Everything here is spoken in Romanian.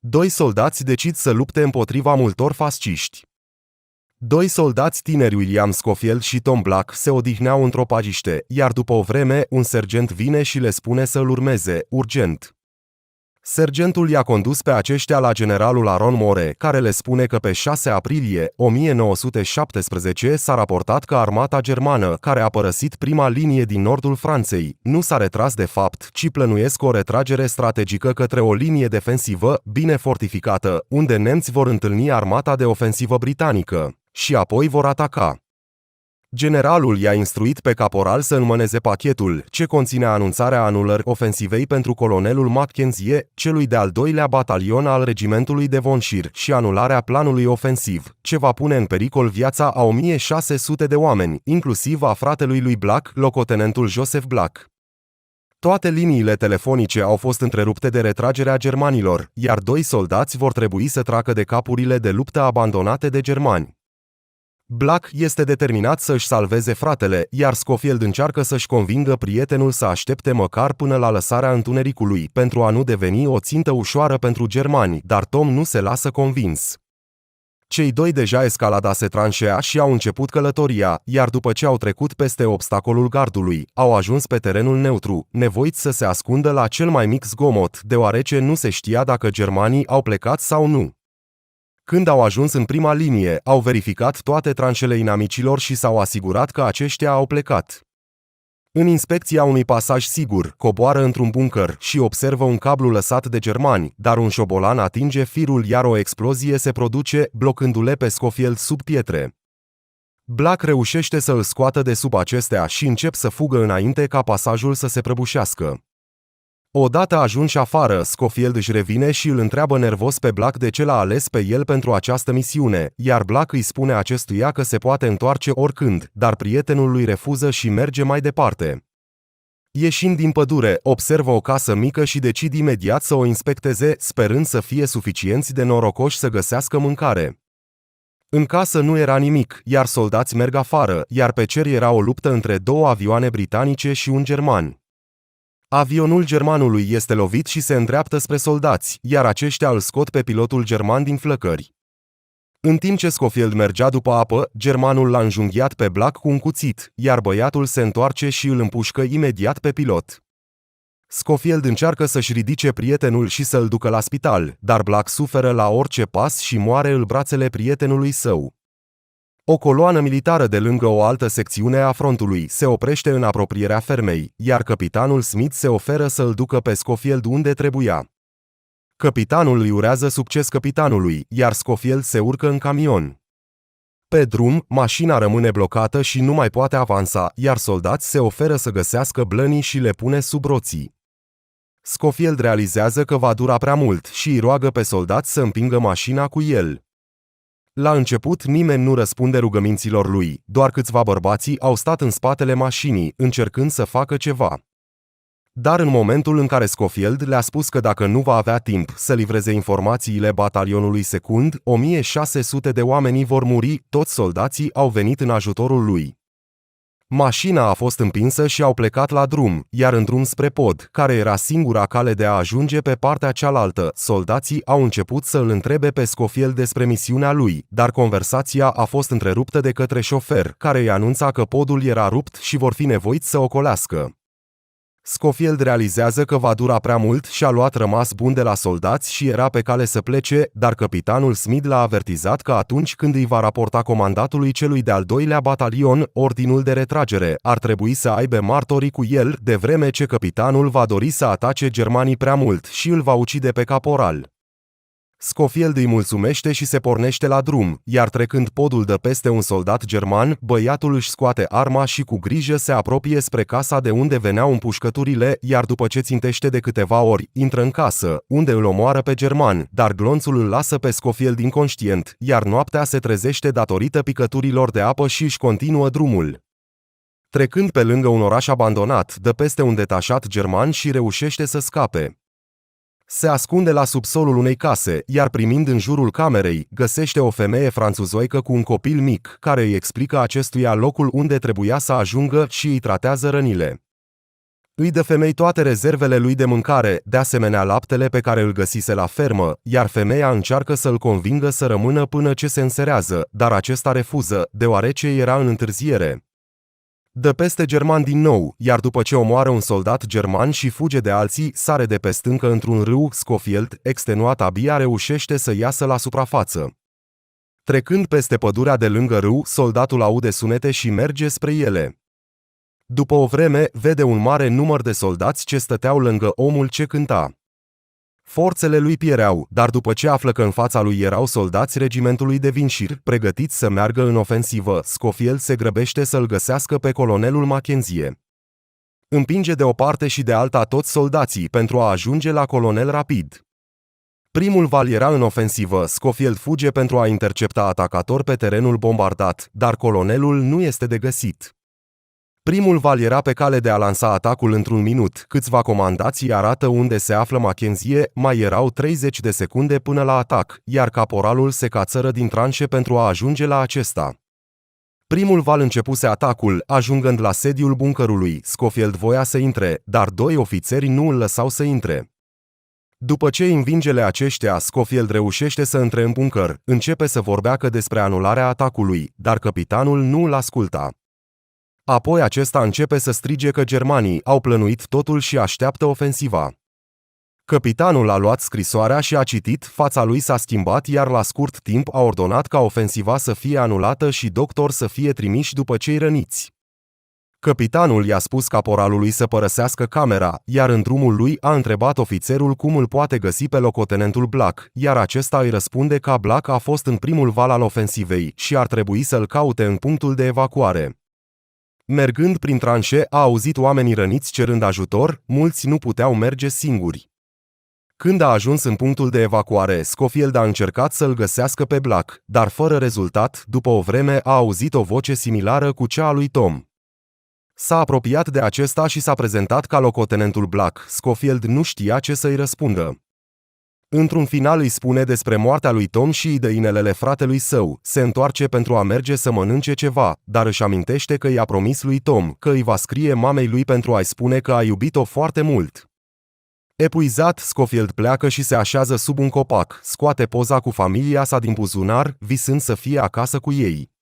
Doi soldați decid să lupte împotriva multor fasciști. Doi soldați tineri, William Scofield și Tom Black, se odihneau într-o pajiște, iar după o vreme, un sergent vine și le spune să îl urmeze, urgent. Sergentul i-a condus pe aceștia la generalul Aron More, care le spune că pe 6 aprilie 1917 s-a raportat că armata germană, care a părăsit prima linie din nordul Franței, nu s-a retras de fapt, ci plănuiesc o retragere strategică către o linie defensivă, bine fortificată, unde nemți vor întâlni armata de ofensivă britanică și apoi vor ataca. Generalul i-a instruit pe caporal să înmâneze pachetul, ce conține anunțarea anulării ofensivei pentru colonelul Mackenzie, celui de-al doilea batalion al regimentului Devonshire, și anularea planului ofensiv, ce va pune în pericol viața a 1600 de oameni, inclusiv a fratelui lui Black, locotenentul Joseph Black. Toate liniile telefonice au fost întrerupte de retragerea germanilor, iar doi soldați vor trebui să treacă de capurile de luptă abandonate de germani. Black este determinat să-și salveze fratele, iar Scofield încearcă să-și convingă prietenul să aștepte măcar până la lăsarea întunericului, pentru a nu deveni o țintă ușoară pentru germani, dar Tom nu se lasă convins. Cei doi deja escaladase tranșea și au început călătoria, iar după ce au trecut peste obstacolul gardului, au ajuns pe terenul neutru, nevoiți să se ascundă la cel mai mic zgomot, deoarece nu se știa dacă germanii au plecat sau nu. Când au ajuns în prima linie, au verificat toate tranșele inamicilor și s-au asigurat că aceștia au plecat. În inspecția unui pasaj sigur, coboară într-un buncăr și observă un cablu lăsat de germani, dar un șobolan atinge firul, iar o explozie se produce, blocându-le pe Scofield sub pietre. Black reușește să îl scoată de sub acestea și încep să fugă înainte ca pasajul să se prăbușească. Odată ajunși afară, Scofield își revine și îl întreabă nervos pe Black de ce l-a ales pe el pentru această misiune, iar Black îi spune acestuia că se poate întoarce oricând, dar prietenul lui refuză și merge mai departe. Ieșind din pădure, observă o casă mică și decid imediat să o inspecteze, sperând să fie suficienți de norocoși să găsească mâncare. În casă nu era nimic, iar soldați merg afară, iar pe cer era o luptă între două avioane britanice și un german. Avionul germanului este lovit și se îndreaptă spre soldați, iar aceștia îl scot pe pilotul german din flăcări. În timp ce Scofield mergea după apă, germanul l-a înjunghiat pe Black cu un cuțit, iar băiatul se întoarce și îl împușcă imediat pe pilot. Scofield încearcă să-și ridice prietenul și să-l ducă la spital, dar Black suferă la orice pas și moare în brațele prietenului său. O coloană militară de lângă o altă secțiune a frontului se oprește în apropierea fermei, iar capitanul Smith se oferă să îl ducă pe Scofield unde trebuia. Capitanul îi urează succes capitanului, iar Scofield se urcă în camion. Pe drum, mașina rămâne blocată și nu mai poate avansa, iar soldați se oferă să găsească blănii și le pune sub roții. Scofield realizează că va dura prea mult și îi roagă pe soldați să împingă mașina cu el. La început nimeni nu răspunde rugăminților lui, doar câțiva bărbați au stat în spatele mașinii, încercând să facă ceva. Dar în momentul în care Scofield le-a spus că dacă nu va avea timp să livreze informațiile batalionului secund, 1600 de oameni vor muri, toți soldații au venit în ajutorul lui. Mașina a fost împinsă și au plecat la drum, iar în drum spre pod, care era singura cale de a ajunge pe partea cealaltă, soldații au început să îl întrebe pe Scofield despre misiunea lui, dar conversația a fost întreruptă de către șofer, care îi anunța că podul era rupt și vor fi nevoiți să ocolească. Scofield realizează că va dura prea mult și a luat rămas bun de la soldați și era pe cale să plece, dar capitanul Smith l-a avertizat că atunci când îi va raporta comandatului celui de-al doilea batalion ordinul de retragere, ar trebui să aibă martorii cu el, de vreme ce capitanul va dori să atace germanii prea mult și îl va ucide pe caporal. Scofield îi mulțumește și se pornește la drum, iar trecând podul de peste un soldat german, băiatul își scoate arma și cu grijă se apropie spre casa de unde veneau împușcăturile, iar după ce țintește de câteva ori, intră în casă, unde îl omoară pe german, dar glonțul îl lasă pe Scofield inconștient, iar noaptea se trezește datorită picăturilor de apă și își continuă drumul. Trecând pe lângă un oraș abandonat, dă peste un detașat german și reușește să scape. Se ascunde la subsolul unei case, iar primind în jurul camerei, găsește o femeie franțuzoică cu un copil mic, care îi explică acestuia locul unde trebuia să ajungă și îi tratează rănile. Îi dă femei toate rezervele lui de mâncare, de asemenea laptele pe care îl găsise la fermă, iar femeia încearcă să-l convingă să rămână până ce se înserează, dar acesta refuză, deoarece era în întârziere. Dă peste german din nou, iar după ce omoară un soldat german și fuge de alții, sare de pe stâncă într-un râu, Scofield, extenuat abia reușește să iasă la suprafață. Trecând peste pădurea de lângă râu, soldatul aude sunete și merge spre ele. După o vreme, vede un mare număr de soldați ce stăteau lângă omul ce cânta. Forțele lui piereau, dar după ce află că în fața lui erau soldați regimentului de Devonshire, pregătiți să meargă în ofensivă, Scofield se grăbește să-l găsească pe colonelul Mackenzie. Împinge de o parte și de alta toți soldații pentru a ajunge la colonel rapid. Primul val era în ofensivă, Scofield fuge pentru a intercepta atacatori pe terenul bombardat, dar colonelul nu este de găsit. Primul val era pe cale de a lansa atacul într-un minut, câțiva comandați îi arată unde se află Mackenzie, mai erau 30 de secunde până la atac, iar caporalul se cațără din tranșe pentru a ajunge la acesta. Primul val începuse atacul, ajungând la sediul buncărului, Scofield voia să intre, dar doi ofițeri nu îl lăsau să intre. După ce învingele aceștia, Scofield reușește să intre în buncăr, începe să vorbească despre anularea atacului, dar capitanul nu îl asculta. Apoi acesta începe să strige că germanii au plănuit totul și așteaptă ofensiva. Capitanul a luat scrisoarea și a citit, fața lui s-a schimbat, iar la scurt timp a ordonat ca ofensiva să fie anulată și doctori să fie trimiși după cei răniți. Capitanul i-a spus caporalului să părăsească camera, iar în drumul lui a întrebat ofițerul cum îl poate găsi pe locotenentul Black, iar acesta îi răspunde că Black a fost în primul val al ofensivei și ar trebui să-l caute în punctul de evacuare. Mergând prin tranșe, a auzit oamenii răniți cerând ajutor, mulți nu puteau merge singuri. Când a ajuns în punctul de evacuare, Scofield a încercat să-l găsească pe Black, dar fără rezultat, după o vreme a auzit o voce similară cu cea a lui Tom. S-a apropiat de acesta și s-a prezentat ca locotenentul Black. Scofield nu știa ce să-i răspundă. Într-un final îi spune despre moartea lui Tom și îi dă inelele fratelui său, se întoarce pentru a merge să mănânce ceva, dar își amintește că i-a promis lui Tom că îi va scrie mamei lui pentru a-i spune că a iubit-o foarte mult. Epuizat, Scofield pleacă și se așează sub un copac, scoate poza cu familia sa din buzunar, visând să fie acasă cu ei.